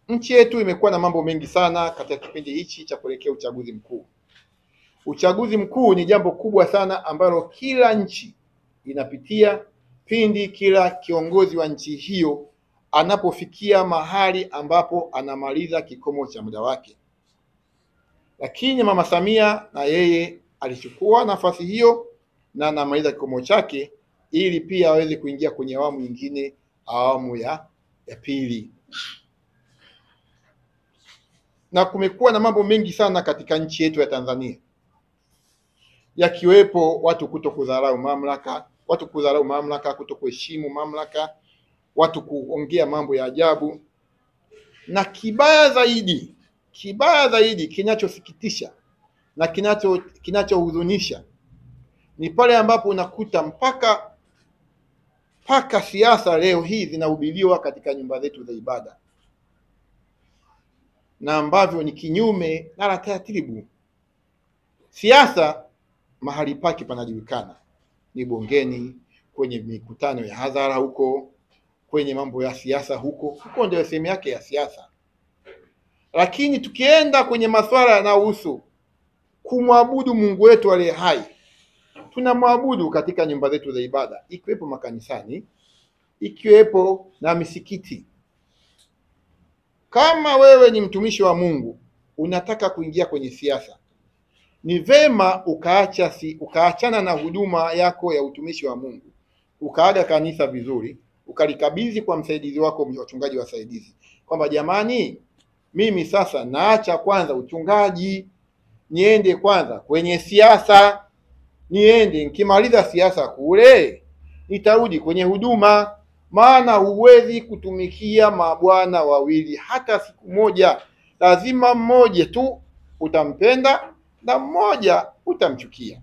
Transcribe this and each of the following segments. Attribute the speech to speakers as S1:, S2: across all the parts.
S1: Nchi yetu imekuwa na mambo mengi sana katika kipindi hichi cha kuelekea uchaguzi mkuu. Uchaguzi mkuu ni jambo kubwa sana ambalo kila nchi inapitia pindi kila kiongozi wa nchi hiyo anapofikia mahali ambapo anamaliza kikomo cha muda wake. Lakini Mama Samia na yeye alichukua nafasi hiyo na anamaliza kikomo chake ili pia aweze kuingia kwenye awamu nyingine, awamu ya pili. Na kumekuwa na mambo mengi sana katika nchi yetu ya Tanzania, yakiwepo watu kudharau mamlaka, kuheshimu mamlaka, watu kuongea mambo ya ajabu, na kibaya zaidi kinachosikitisha na kinachohuzunisha ni pale ambapo unakuta mpaka siasa leo hii zinahubiriwa katika nyumba zetu za ibada, na ambavyo ni kinyume na taratibu. Siasa mahali pake panajulikana, ni bungeni, kwenye mikutano ya hadhara, huko kwenye mambo ya siasa, huko ndio sehemu yake ya siasa. Lakini tukienda kwenye masuala yanayohusu kumwabudu Mungu wetu aliye hai, tunamwabudu katika nyumba zetu za ibada, ikiwepo makanisani, ikiwepo na misikiti. Kama wewe ni mtumishi wa Mungu unataka kuingia kwenye siasa, ni vema ukaachana na huduma yako ya utumishi wa Mungu, ukaaga kanisa vizuri, ukalikabidhi kwa msaidizi wako, wachungaji wasaidizi, kwamba jamani, mimi sasa naacha kwanza uchungaji, niende kwanza kwenye siasa, nikimaliza siasa kule nitarudi kwenye huduma. Maana huwezi kutumikia mabwana wawili hata siku moja. Lazima mmoja tu utampenda na mmoja utamchukia.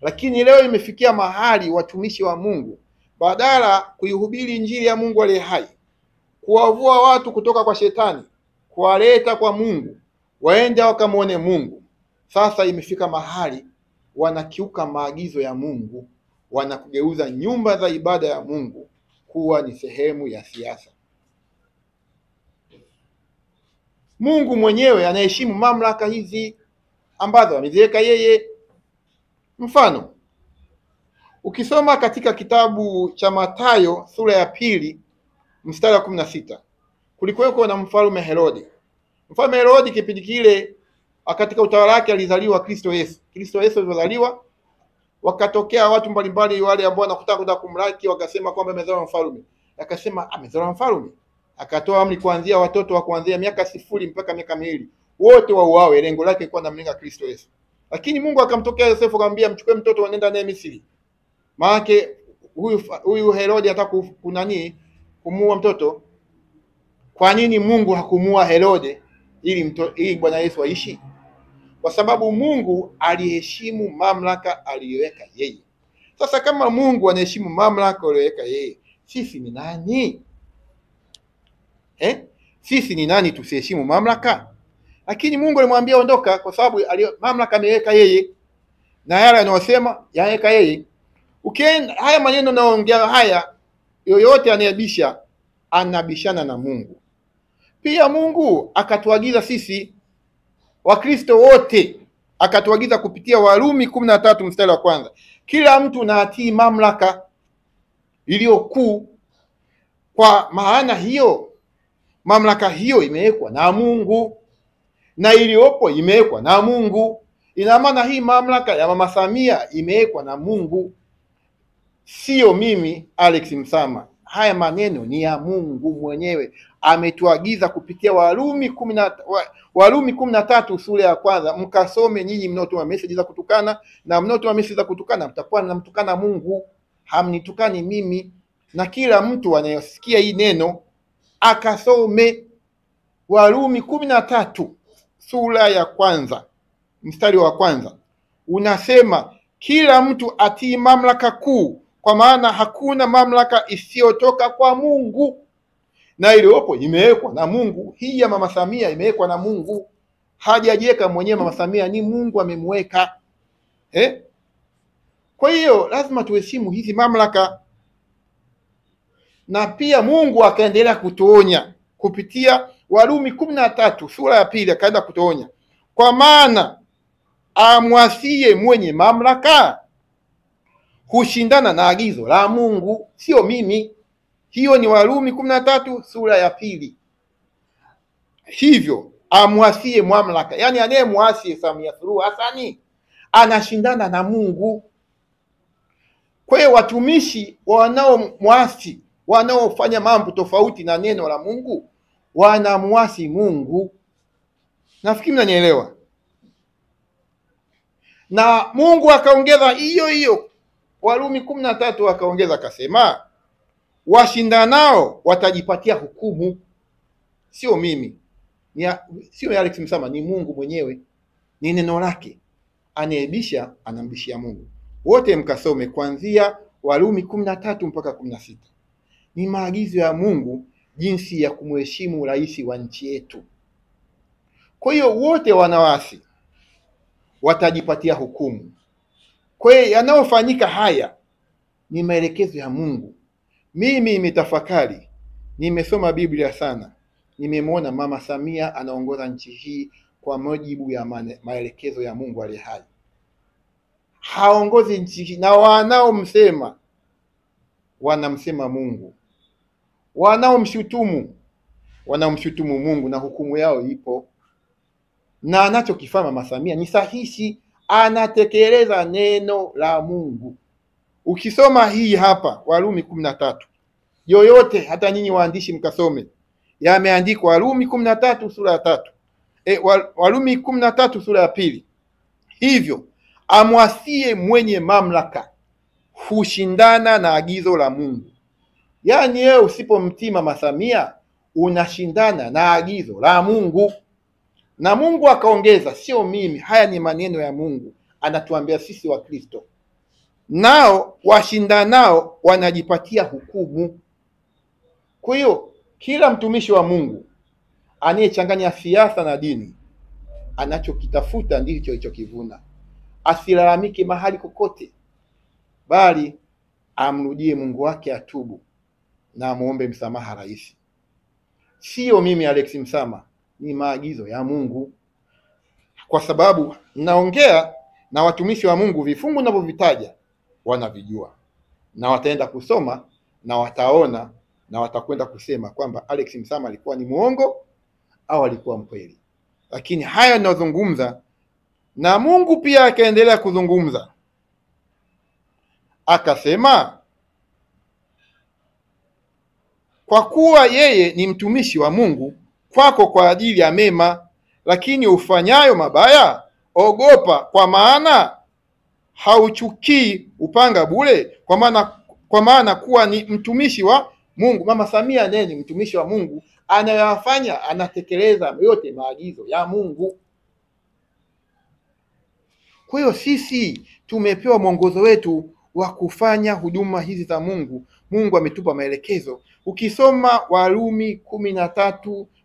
S1: Lakini leo imefikia mahali watumishi wa Mungu badala kuihubiri injili ya Mungu aliye hai, kuwavua watu kutoka kwa shetani, kuwaleta kwa Mungu, waende wakamwone Mungu, sasa imefika mahali wanakiuka maagizo ya Mungu, wanakugeuza nyumba za ibada ya Mungu kuwa ni sehemu ya siasa. Mungu mwenyewe anaheshimu mamlaka hizi ambazo ameziweka yeye. Mfano, ukisoma katika kitabu cha Mathayo sura ya 2 mstari wa 16, kulikuweko na mfalme Herode. Mfalme Herode kipindi kile katika utawala wake alizaliwa Kristo Yesu. Kristo Yesu alipozaliwa, wakatokea watu mbalimbali wale ambao wanakutaka kwenda kumlaki, wakasema kwamba amezaliwa mfalme. Akasema amezaliwa mfalme, akatoa amri kuanzia watoto wa kuanzia miaka 0 mpaka miaka 2 wote wauawe. Lengo lake lilikuwa namlenga Kristo Yesu. Lakini Mungu akamtokea Yosefu akamwambia, mchukue mtoto waenda naye Misri. Maana huyu Herode anataka kumuua mtoto. Kwa nini Mungu hakumuua Herode ili Bwana Yesu aishi? Kwa sababu Mungu aliheshimu mamlaka aliyoweka yeye. Sasa kama Mungu anaheshimu mamlaka aliyoweka yeye, sisi ni nani? Sisi ni nani tusiheshimu mamlaka? Lakini Mungu alimwambia ondoka, kwa sababu mamlaka ameweka yeye na yale anayosema yaweka yeye. Ukienda haya maneno naongea haya, yoyote anayebisha anabishana na Mungu. Pia Mungu akatuagiza sisi Wakristo wote, akatuagiza kupitia Warumi 13 mstari wa 1, kila mtu na atii mamlaka iliyokuu, kwa maana hiyo mamlaka hiyo imewekwa na Mungu na iliyopo imewekwa na Mungu. Ina maana hii mamlaka ya Mama Samia imewekwa na Mungu, sio mimi Alex Msama. Haya maneno ni ya Mungu mwenyewe, ametuagiza kupitia Warumi 13 sura ya 1. Mkasome nyinyi mnaotuma message za kutukana, na mnaotuma message za kutukana mtakuwa mnamtukana Mungu, hamnitukani mimi. Na kila mtu anayesikia hii neno akasome Warumi 13 sura ya 1 mstari wa 1, unasema kila mtu atii mamlaka kuu, kwa maana hakuna mamlaka isiyotoka kwa Mungu, na iliyopo imewekwa na Mungu. Hii ya Mama Samia imewekwa na Mungu, hajajiweka mwenyewe. Mama Samia ni Mungu amemweka. Kwa hiyo lazima tuheshimu hizi mamlaka. Na pia Mungu akaendelea kutuonya kupitia Warumi 13 sura ya pili, akaenda kutuonya, kwa maana amwasie mwenye mamlaka hushindana na agizo la Mungu. Sio mimi, hiyo ni Warumi 13 sura ya pili. Hivyo amwasie mamlaka, yani anayemwasi Samia Suluhu Hassan anashindana na Mungu. Kwa hiyo watumishi wanaomwasi, wanaofanya mambo tofauti na neno la Mungu, wanamwasi Mungu. Nafikiri mnanielewa. Na Mungu akaongeza hiyo Warumi 13 akaongeza akasema, washindanao watajipatia hukumu. Sio mimi, sio Alex Msama, ni Mungu mwenyewe, ni neno lake. Anayebisha anambishia Mungu. Wote mkasome kuanzia Warumi 13 mpaka 16. Ni maagizo ya Mungu jinsi ya kumheshimu rais wa nchi yetu. Kwa hiyo wote wanawasi watajipatia hukumu. Kwa hiyo yanayofanyika haya ni maelekezo ya Mungu. Mimi nimetafakari, nimesoma Biblia sana, nimemwona Mama Samia anaongoza nchi hii kwa mujibu ya maelekezo ya Mungu aliye hai. Haongozi nchi hii, na wanaomsema wanamsema Mungu, wanaomshutumu wanamshutumu Mungu, na hukumu yao ipo. Na anachokifanya Mama Samia ni sahihi, anatekeleza neno la Mungu. Ukisoma hii hapa Warumi 13 yoyote, hata nyinyi waandishi mkasome, yameandikwa Warumi 13 sura ya 3, Warumi 13 sura ya pili. Hivyo amwasie mwenye mamlaka hushindana na agizo la Mungu. Yaani wewe usipomtii Mama Samia unashindana na agizo la Mungu. Na Mungu akaongeza, sio mimi, haya ni maneno ya Mungu, anatuambia sisi wa Kristo, nao washindanao wanajipatia hukumu. Kwa hiyo kila mtumishi wa Mungu anayechanganya siasa na dini, anachokitafuta ndicho alichokivuna. Asilalamike mahali kokote, bali amrudie Mungu wake, atubu na muombe msamaha rais. Sio mimi Alex Msama, ni maagizo ya Mungu. Kwa sababu naongea na watumishi wa Mungu, vifungu ninavyovitaja wanavijua, na wataenda kusoma na wataona, na watakwenda kusema kwamba Alex Msama alikuwa ni muongo au alikuwa mkweli. Lakini haya ninazungumza, na Mungu pia akaendelea kuzungumza, akasema, kwa kuwa yeye ni mtumishi wa Mungu kwako kwa ajili ya mema, lakini ufanyayo mabaya ogopa, kwa maana hauchukii upanga bure, kwa maana kuwa ni mtumishi wa Mungu. Mama Samia naye ni mtumishi wa Mungu, anayoyafanya anatekeleza yote maagizo ya Mungu. Kwa hiyo sisi tumepewa mwongozo wetu wa kufanya huduma hizi za Mungu. Mungu ametupa maelekezo. Ukisoma Warumi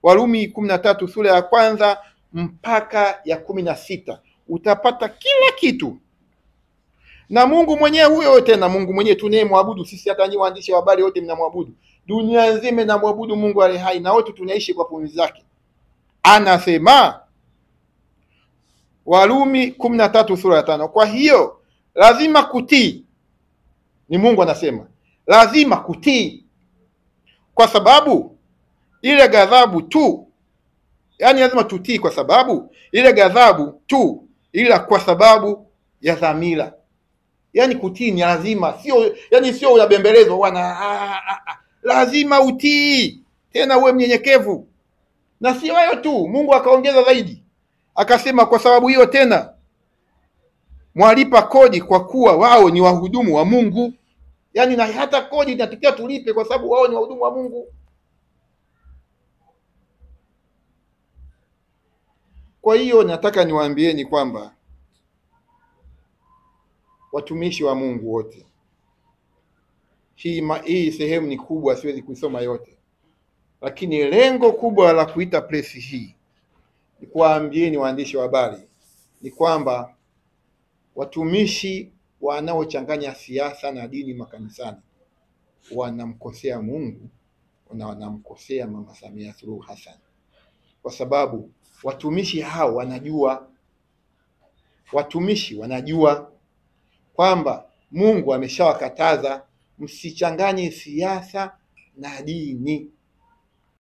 S1: 13 sura ya kwanza mpaka ya 16 utapata kila kitu. Na Mungu mwenyewe huyo, tena Mungu mwenyewe tunayemwabudu sisi, hata nyinyi waandishi wa habari wote mnamwabudu, dunia nzima inamwabudu Mungu aliye hai, na wote tunaishi kwa pumzi zake. Anasema Warumi 13 sura ya 5, kwa hiyo lazima kutii. Ni Mungu anasema lazima kutii, kwa sababu ile ghadhabu tu, yani lazima tutii kwa sababu ile ghadhabu tu, ila kwa sababu ya dhamira. Yani kutii ni lazima, sio unabembelezwa bwana. Lazima utii, tena uwe mnyenyekevu. Na sio hayo tu, Mungu akaongeza zaidi, akasema kwa sababu hiyo tena mwalipa kodi, kwa kuwa wao ni wahudumu wa Mungu. Yani na hata kodi inatakiwa tulipe, kwa sababu wao ni wahudumu wa Mungu. Kwa hiyo nataka niwaambieni kwamba watumishi wa Mungu wote, hii sehemu ni kubwa, siwezi kuisoma yote, lakini lengo kubwa la kuita press hii ni kuwaambieni waandishi wa habari ni kwamba watumishi wanaochanganya siasa na dini makanisani wanamkosea Mungu, wanamkosea Mama Samia Suluhu Hassan, kwa sababu watumishi hao wanajua kwamba Mungu ameshawakataza msichanganye siasa na dini.